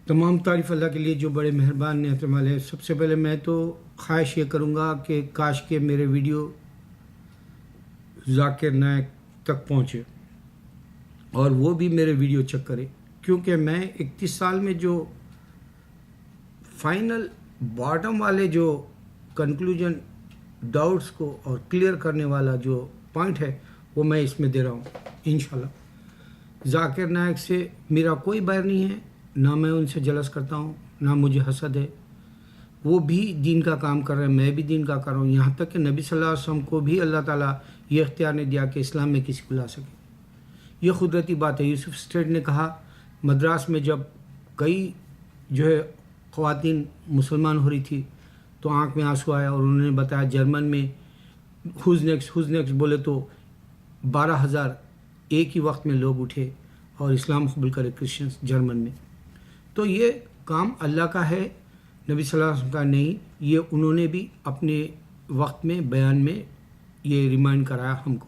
تمام تعریف اللہ کے لیے جو بڑے مہربان نعمت والے ہیں۔ سب سے پہلے میں تو خواہش یہ کروں گا کہ کاش کہ میرے ویڈیو ذاکر نائک تک پہنچے اور وہ بھی میرے ویڈیو چیک کرے، کیونکہ میں 31 سال میں جو فائنل باٹم والے جو کنکلوژن ڈاؤٹس کو اور کلیئر کرنے والا جو پوائنٹ ہے وہ میں اس میں دے رہا ہوں انشاءاللہ۔ ذاکر نائک سے میرا کوئی بیر نہیں ہے، نہ میں ان سے جلس کرتا ہوں، نہ مجھے حسد ہے۔ وہ بھی دین کا کام کر رہے ہیں، میں بھی دین کا کر رہا ہوں، یہاں تک کہ نبی صلی اللہ علیہ وسلم کو بھی اللہ تعالیٰ یہ اختیار نے دیا کہ اسلام میں کسی کو لا سکے۔ یہ قدرتی بات ہے۔ یوسف اسٹیٹ نے کہا مدراس میں جب کئی جو ہے خواتین مسلمان ہو رہی تھی تو آنکھ میں آنسو آیا، اور انہوں نے بتایا جرمن میں ہوز نیکسٹ بولے تو 12,000 ایک ہی وقت میں لوگ اٹھے اور اسلام قبول کرے کرسچنس جرمن میں۔ تو یہ کام اللہ کا ہے، نبی صلی اللہ علیہ وسلم کا نہیں۔ یہ انہوں نے بھی اپنے وقت میں بیان میں یہ ریمائنڈ کرایا ہم کو۔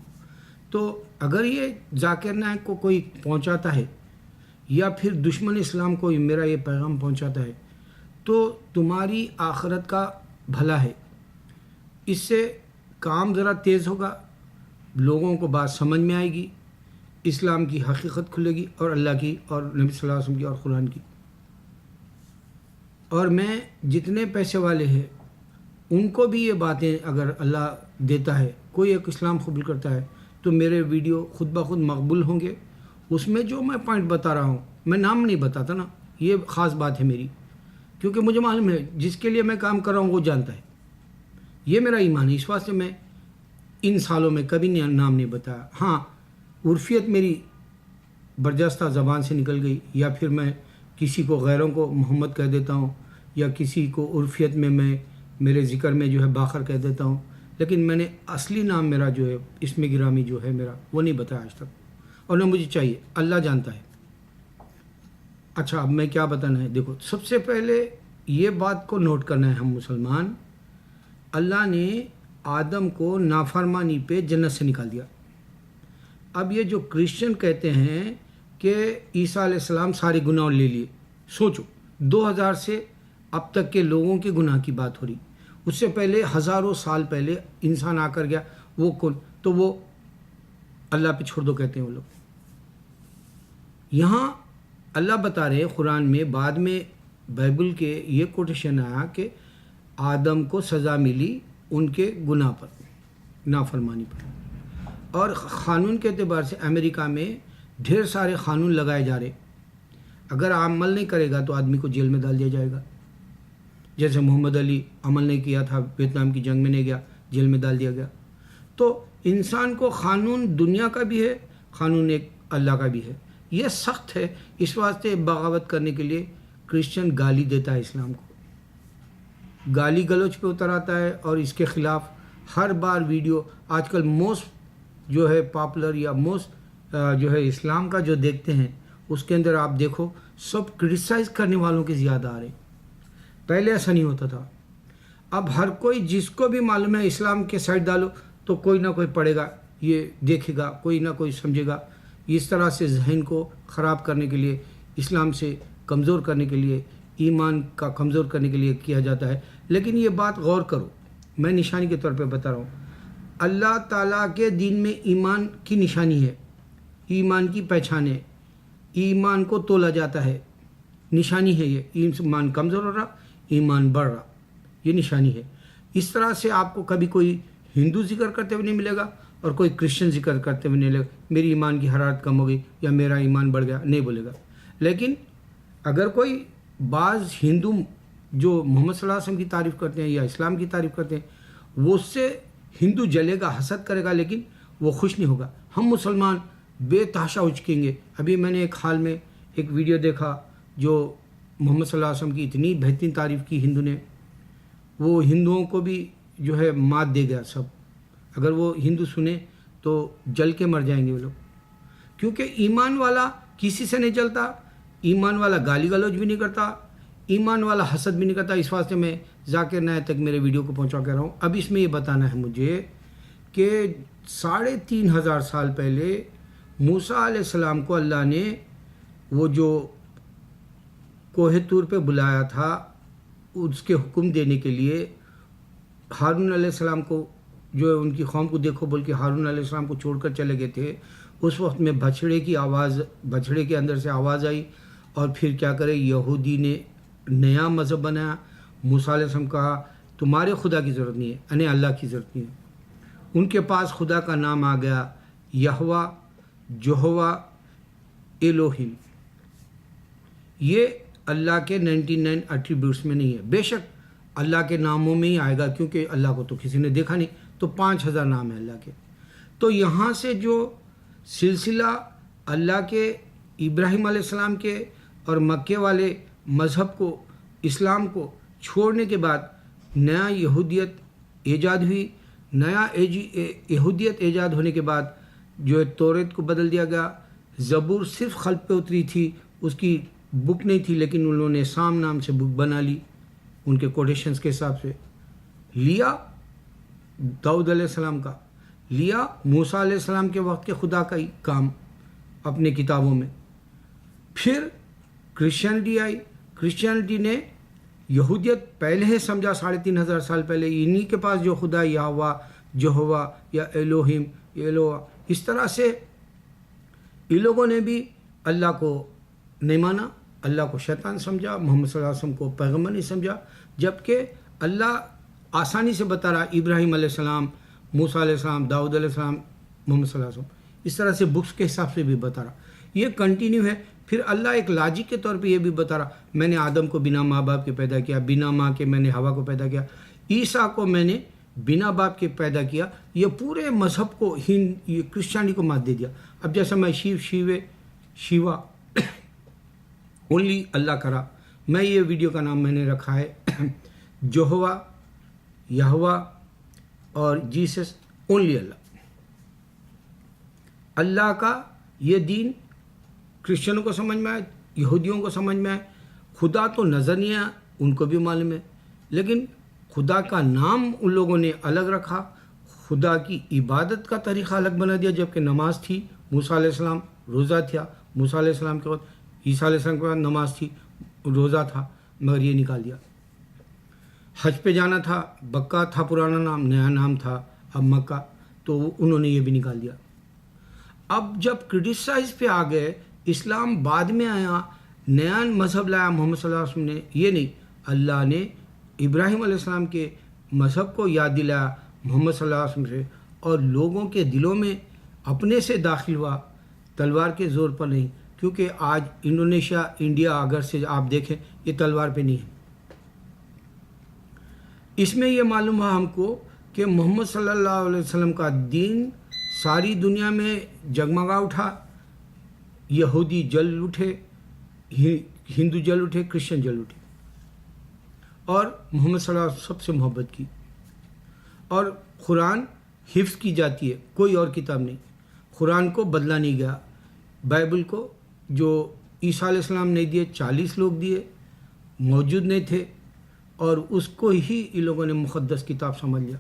تو اگر یہ ذاکر نائک کو کوئی پہنچاتا ہے یا پھر دشمن اسلام کو میرا یہ پیغام پہنچاتا ہے تو تمہاری آخرت کا بھلا ہے، اس سے کام ذرا تیز ہوگا، لوگوں کو بات سمجھ میں آئے گی، اسلام کی حقیقت کھلے گی اور اللہ کی اور نبی صلی اللہ علیہ وسلم کی اور قرآن کی۔ اور میں جتنے پیسے والے ہیں ان کو بھی یہ باتیں اگر اللہ دیتا ہے، کوئی ایک اسلام قبول کرتا ہے تو میرے ویڈیو خود بخود مقبول ہوں گے۔ اس میں جو میں پوائنٹ بتا رہا ہوں، میں نام نہیں بتاتا نا، یہ خاص بات ہے میری، کیونکہ مجھے معلوم ہے جس کے لیے میں کام کر رہا ہوں وہ جانتا ہے، یہ میرا ایمان ہے۔ اس واسطے میں ان سالوں میں کبھی نام نہیں بتایا۔ ہاں، عرفیت میری برجستہ زبان سے نکل گئی، یا پھر میں کسی کو غیروں کو محمد کہہ دیتا ہوں، یا کسی کو عرفیت میں میرے ذکر میں جو ہے باخر کہہ دیتا ہوں، لیکن میں نے اصلی نام میرا جو ہے اسم گرامی جو ہے میرا وہ نہیں بتایا آج تک، اور نہ مجھے چاہیے، اللہ جانتا ہے۔ اچھا، اب میں کیا بتانا ہے؟ دیکھو، سب سے پہلے یہ بات کو نوٹ کرنا ہے ہم مسلمان، اللہ نے آدم کو نافرمانی پہ جنت سے نکال دیا۔ اب یہ جو کرسچن کہتے ہیں کہ عیسیٰ علیہ السلام سارے گناہ لے لیے، سوچو 2000 سے اب تک کے لوگوں کے گناہ کی بات ہو رہی، اس سے پہلے ہزاروں سال پہلے انسان آ کر گیا، وہ کون؟ تو وہ اللہ پہ چھوڑ دو کہتے ہیں وہ لوگ۔ یہاں اللہ بتا رہے قرآن میں، بعد میں بائبل کے یہ کوٹیشن آیا کہ آدم کو سزا ملی ان کے گناہ پر، نافرمانی پر۔ اور قانون کے اعتبار سے امریکہ میں ڈھیر سارے قانون لگائے جا رہے، اگر عمل نہیں کرے گا تو آدمی کو جیل میں ڈال دیا جائے گا۔ جیسے محمد علی عمل نہیں کیا تھا، ویتنام کی جنگ میں نہیں گیا، جیل میں ڈال دیا گیا۔ تو انسان کو قانون دنیا کا بھی ہے، قانون ایک اللہ کا بھی ہے، یہ سخت ہے۔ اس واسطے بغاوت کرنے کے لیے کرسچن گالی دیتا ہے اسلام کو، گالی گلوچ پہ اتر آتا ہے، اور اس کے خلاف ہر بار ویڈیو آج کل موسٹ جو ہے پاپولر یا موسٹ جو ہے اسلام کا جو دیکھتے ہیں، اس کے اندر آپ دیکھو سب کرٹیسائز کرنے والوں کے زیادہ آ رہے ہیں۔ پہلے ایسا نہیں ہوتا تھا۔ اب ہر کوئی جس کو بھی معلوم ہے اسلام کے سائڈ ڈالو تو کوئی نہ کوئی پڑھے گا، یہ دیکھے گا، کوئی نہ کوئی سمجھے گا۔ اس طرح سے ذہن کو خراب کرنے کے لیے، اسلام سے کمزور کرنے کے لیے، ایمان کا کمزور کرنے کے لیے کیا جاتا ہے۔ لیکن یہ بات غور کرو، میں نشانی کے طور پہ بتا رہا ہوں، اللہ تعالیٰ کے دین میں ایمان کی نشانی ہے، ایمان کی پہچان ہے، ایمان کو تولا جاتا ہے، نشانی ہے یہ۔ ایمان کمزور ہو رہا، ایمان بڑھ رہا، یہ نشانی ہے۔ اس طرح سے آپ کو کبھی کوئی ہندو ذکر کرتے ہوئے نہیں ملے گا اور کوئی کرسچن ذکر کرتے ہوئے نہیں ملے گا میری ایمان کی حرارت کم ہو گئی یا میرا ایمان بڑھ گیا، نہیں بولے گا۔ لیکن اگر کوئی بعض ہندو جو محمد صلی اللہ علیہ وسلم کی تعریف کرتے ہیں یا اسلام کی تعریف کرتے ہیں، وہ اس سے ہندو جلے گا، حسد کرے گا، لیکن وہ خوش نہیں ہوگا۔ ہم مسلمان بے تحاشا اچکیں گے۔ ابھی میں نے ایک حال میں ایک ویڈیو دیکھا جو محمد صلی اللہ علیہ وسلم کی اتنی بہترین تعریف کی ہندو نے، وہ ہندوؤں کو بھی جو ہے مات دے گیا سب۔ اگر وہ ہندو سنے تو جل کے مر جائیں گے وہ لوگ، کیونکہ ایمان والا کسی سے نہیں چلتا، ایمان والا گالی گلوچ بھی نہیں کرتا، ایمان والا حسد بھی نہیں کرتا۔ اس واسطے میں ذاکر نائک تک میرے ویڈیو کو پہنچا کر رہا ہوں۔ اب اس میں یہ بتانا ہے مجھے کہ 3,500 سال پہلے موسیٰ علیہ السلام کو اللہ نے وہ جو کوہ طور پہ بلایا تھا اس کے حکم دینے کے لیے، ہارون علیہ السلام کو، جو ان کی قوم کو دیکھو بول کے ہارون علیہ السلام کو چھوڑ کر چلے گئے تھے، اس وقت میں بچھڑے کی آواز، بچھڑے کے اندر سے آواز آئی، اور پھر کیا کرے، یہودی نے نیا مذہب بنایا۔ موسیٰ علیہ السلام کہا تمہارے خدا کی ضرورت نہیں ہے، یعنی اللہ کی ضرورت نہیں ہے۔ ان کے پاس خدا کا نام آ گیا یہوہ، جہوہ، الوہیم۔ یہ اللہ کے 99 ایٹریبیوٹس میں نہیں ہے، بے شک اللہ کے ناموں میں ہی آئے گا، کیونکہ اللہ کو تو کسی نے دیکھا نہیں، تو 5000 نام ہیں اللہ کے۔ تو یہاں سے جو سلسلہ اللہ کے، ابراہیم علیہ السلام کے اور مکے والے مذہب کو، اسلام کو چھوڑنے کے بعد نیا یہودیت ایجاد ہوئی۔ نیا یہودیت ایجاد ہونے کے بعد جو ہے توریت کو بدل دیا گیا۔ زبور صرف خلق پہ اتری تھی، اس کی بک نہیں تھی، لیکن انہوں نے سام نام سے بک بنا لی، ان کے کوٹیشنز کے حساب سے لیا، داؤد علیہ السلام کا لیا، موسیٰ علیہ السلام کے وقت کے خدا کا ہی کام اپنے کتابوں میں۔ پھر کرسچینٹی آئی، کرسچینٹی نے یہودیت پہلے ہی سمجھا 3500 سال پہلے، انہی کے پاس جو خدا یہوہ، جہوہ یا الوہیم، الوہ، اس طرح سے ان لوگوں نے بھی اللہ کو نہیں مانا، اللہ کو شیطان سمجھا، محمد صلی اللہ علیہ وسلم کو پیغمبر نہیں سمجھا، جبکہ اللہ آسانی سے بتا رہا ابراہیم علیہ السلام، موسیٰ علیہ السلام، داؤد علیہ السلام، محمد صلی اللہ علیہ وسلم، اس طرح سے بکس کے حساب سے بھی بتا رہا۔ یہ کنٹینیو ہے۔ پھر اللہ ایک لاجک کے طور پہ یہ بھی بتا رہا، میں نے آدم کو بنا ماں باپ کے پیدا کیا، بنا ماں کے میں نے ہوا کو پیدا کیا، عیسیٰ کو میں نے بنا باپ کے پیدا کیا۔ یہ پورے مذہب کو، یہ کرسچینٹی کو مات دے دیا۔ اب جیسا میں شیوا اونلی اللہ کرا، میں یہ ویڈیو کا نام میں نے رکھا ہے جہوہ، یہوہ اور جیسس اونلی اللہ۔ اللہ کا یہ دین کرسچنوں کو سمجھ میں آئے، یہودیوں کو سمجھ میں آئے۔ خدا تو نظر نہیں آیا، ان کو بھی معلوم ہے، لیکن خدا کا نام ان لوگوں نے الگ رکھا، خدا کی عبادت کا طریقہ الگ بنا دیا۔ جبکہ نماز تھی، موسیٰ علیہ السلام روزہ تھا، موسیٰ علیہ السلام کے بعد عیسیٰ علیہ السلام کے بعد نماز تھی، روزہ تھا، مگر یہ نکال دیا۔ حج پہ جانا تھا، بکہ تھا پرانا نام، نیا نام تھا اب مکہ، تو انہوں نے یہ بھی نکال دیا۔ اب جب کرٹیسائز پہ آ گئے، اسلام بعد میں آیا، نیا مذہب لایا محمد صلی اللہ علیہ وسلم نے، یہ نہیں، اللہ نے ابراہیم علیہ السلام کے مذہب کو یاد دلایا محمد صلی اللہ علیہ وسلم سے، اور لوگوں کے دلوں میں اپنے سے داخل ہوا، تلوار کے زور پر نہیں، کیونکہ آج انڈونیشیا، انڈیا اگر سے آپ دیکھیں، یہ تلوار پہ نہیں ہے۔ اس میں یہ معلوم ہوا ہم کو کہ محمد صلی اللہ علیہ وسلم کا دین ساری دنیا میں جگمگا اٹھا، یہودی جل اٹھے، ہندو جل اٹھے، کرسچن جل اٹھے، اور محمد صلی اللہ علیہ وسلم سب سے محبت کی۔ اور قرآن حفظ کی جاتی ہے، کوئی اور کتاب نہیں۔ قرآن کو بدلا نہیں گیا۔ بائبل کو جو عیسیٰ علیہ السلام نے دیے، 40 لوگ دیے، موجود نہیں تھے، اور اس کو ہی ان لوگوں نے مقدس کتاب سمجھ لیا،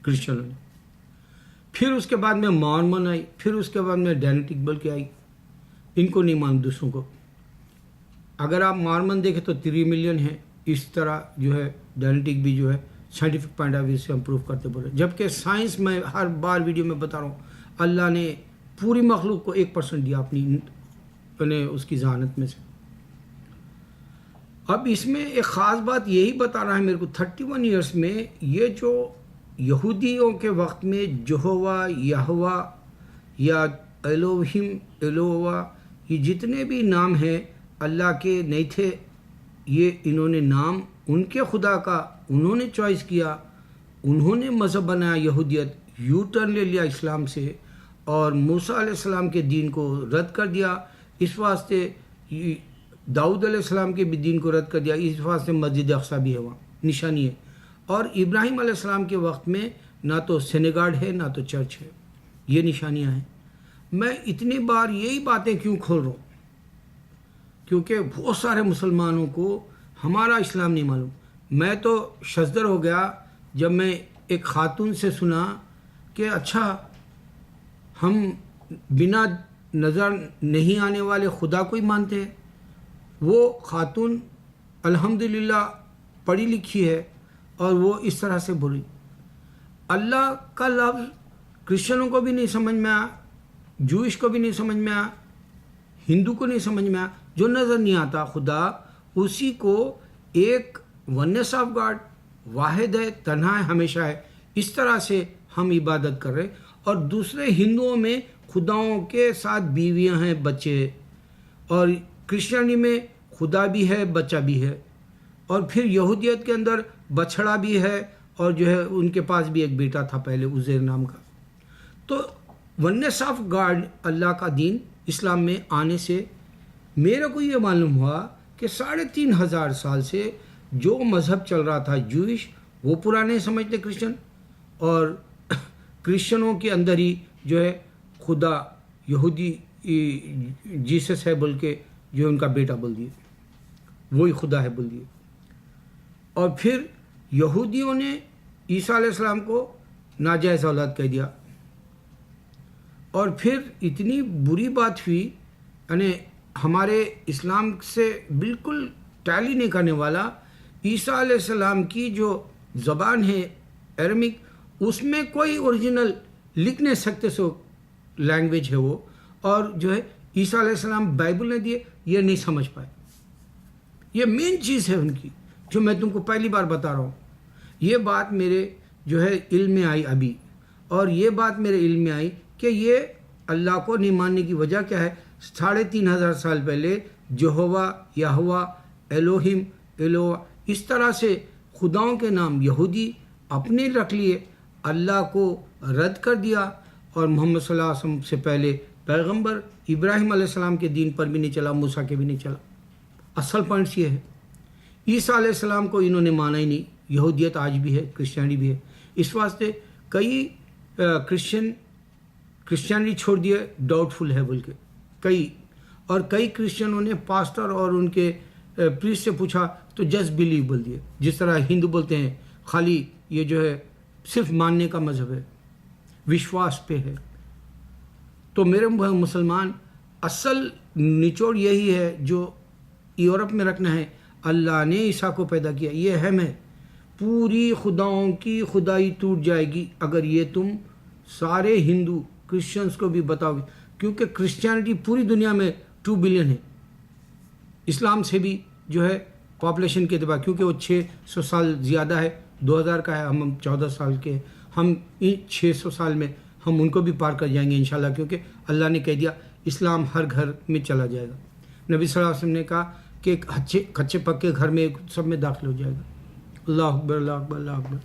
کرسچنوں نے۔ پھر اس کے بعد میں مارمن آئی، پھر اس کے بعد میں ڈینیٹک بول کے آئی، ان کو نہیں مان دوسروں کو۔ اگر آپ مارمن دیکھیں تو 3 ملین ہیں، اس طرح جو ہے ڈینیٹک بھی جو ہے سائنٹیفک پوائنٹ آف ویو سے ہم پروف کرتے بولے، جبکہ سائنس میں ہر بار ویڈیو میں بتا رہا ہوں، اللہ نے پوری مخلوق کو 1% دیا اپنی اس کی ذہانت میں سے۔ اب اس میں ایک خاص بات یہی بتا رہا ہے میرے کو، 31 ایئرس میں یہ جو یہودیوں کے وقت میں جہوہ، یہوہ یا الوہیم، الوہ، یہ جتنے بھی نام ہیں اللہ کے نہیں تھے، یہ انہوں نے نام ان کے خدا کا انہوں نے چوائس کیا، انہوں نے مذہب بنایا یہودیت، یو ٹرن لے لیا اسلام سے، اور موسیٰ علیہ السلام کے دین کو رد کر دیا۔ اس واسطے داؤد علیہ السلام کے بھی دین کو رد کر دیا، اس واسطے مسجد اقصیٰ بھی ہے، وہاں نشانی ہے۔ اور ابراہیم علیہ السلام کے وقت میں نہ تو سینیگاڈ ہے نہ تو چرچ ہے، یہ نشانیاں ہیں۔ میں اتنی بار یہی باتیں کیوں کھول رہا ہوں؟ کیونکہ بہت سارے مسلمانوں کو ہمارا اسلام نہیں معلوم۔ میں تو شزدر ہو گیا جب میں ایک خاتون سے سنا کہ اچھا ہم بنا نظر نہیں آنے والے خدا کو ہی مانتے ہیں، وہ خاتون الحمدللہ پڑھی لکھی ہے اور وہ اس طرح سے بولی. اللہ کا لفظ کرسچنوں کو بھی نہیں سمجھ میں آیا, جوئش کو بھی نہیں سمجھ میں آیا, ہندو کو نہیں سمجھ میں آیا. جو نظر نہیں آتا خدا, اسی کو ایک ونس آف گاڈ, واحد ہے, تنہا ہے, ہمیشہ ہے, اس طرح سے ہم عبادت کر رہے. اور دوسرے ہندوؤں میں خداؤں کے ساتھ بیویاں ہیں, بچے, اور کرسچنی میں خدا بھی ہے, بچہ بھی ہے, اور پھر یہودیت کے اندر بچڑا بھی ہے, اور جو ہے ان کے پاس بھی ایک بیٹا تھا پہلے عزیر نام کا. تو ونس آف گاڈ اللہ کا دین اسلام میں آنے سے میرے کو یہ معلوم ہوا کہ 3,500 سال سے جو مذہب چل رہا تھا جوئش, وہ پرانے سمجھتے کرسچن, اور کرسچنوں کے اندر ہی جو ہے خدا یہودی جیسس ہے بول کے جو ان کا بیٹا بول دیے, وہی خدا ہے بول دیے. اور پھر یہودیوں نے عیسیٰ علیہ السلام کو ناجائز اولاد کہہ دیا. اور پھر اتنی بری بات ہوئی, یعنی ہمارے اسلام سے بالکل ٹیلی نہیں کرنے والا, عیسیٰ علیہ السلام کی جو زبان ہے ایرمک, اس میں کوئی اوریجنل لکھ نہیں سکتے سو لینگویج ہے وہ, اور جو ہے عیسیٰ علیہ السلام بائبل نے دیے, یہ نہیں سمجھ پائے. یہ مین چیز ہے ان کی, جو میں تم کو پہلی بار بتا رہا ہوں. یہ بات میرے جو ہے علم میں آئی ابھی, اور یہ بات میرے علم میں آئی کہ یہ اللہ کو نہیں ماننے کی وجہ کیا ہے. 3,500 سال پہلے یہوہ, یہوہ, الوہم, الوہ, اس طرح سے خداؤں کے نام یہودی اپنے رکھ لیے, اللہ کو رد کر دیا, اور محمد صلی اللہ علیہ وسلم سے پہلے پیغمبر ابراہیم علیہ السلام کے دین پر بھی نہیں چلا, موسیٰ کے بھی نہیں چلا. اصل پوائنٹس یہ ہے. عیسیٰ علیہ السلام کو انہوں نے مانا ہی نہیں. یہودیت آج بھی ہے, کرسچینٹی بھی ہے. اس واسطے کئی کرسچینٹی چھوڑ دیے, ڈاؤٹ فل ہے بول کے کئی, اور کئی کرسچنوں نے پاسٹر اور ان کے پریسٹ سے پوچھا تو جسٹ بلیو بول دیے. جس طرح ہندو بولتے ہیں خالی یہ جو ہے صرف ماننے کا مذہب ہے, وشواس پہ ہے. تو میرے مسلمان, اصل نچوڑ یہی ہے جو یورپ میں رکھنا ہے. اللہ نے عیسیٰ کو پیدا کیا, یہ اہم ہے. پوری خداؤں کی خدائی ٹوٹ جائے گی اگر یہ تم سارے ہندو کرسچنس کو بھی بتاؤ گے, کیونکہ کرسچینٹی پوری دنیا میں 2 بلین ہے. اسلام سے بھی جو ہے پاپولیشن کے اعتبار, کیونکہ وہ 600 سال زیادہ ہے, 2000 کا ہے, ہم 14 سال کے ہیں. ہم 600 سال میں ہم ان کو بھی پار کر جائیں گے انشاءاللہ, کیونکہ اللہ نے کہہ دیا اسلام ہر گھر میں چلا جائے گا. نبی صلی اللہ علیہ وسلم نے کہا کہ کچے پکے گھر میں سب میں داخل ہو جائے گا. اللہ اکبر, اللہ اکبر, اللہ اکبر.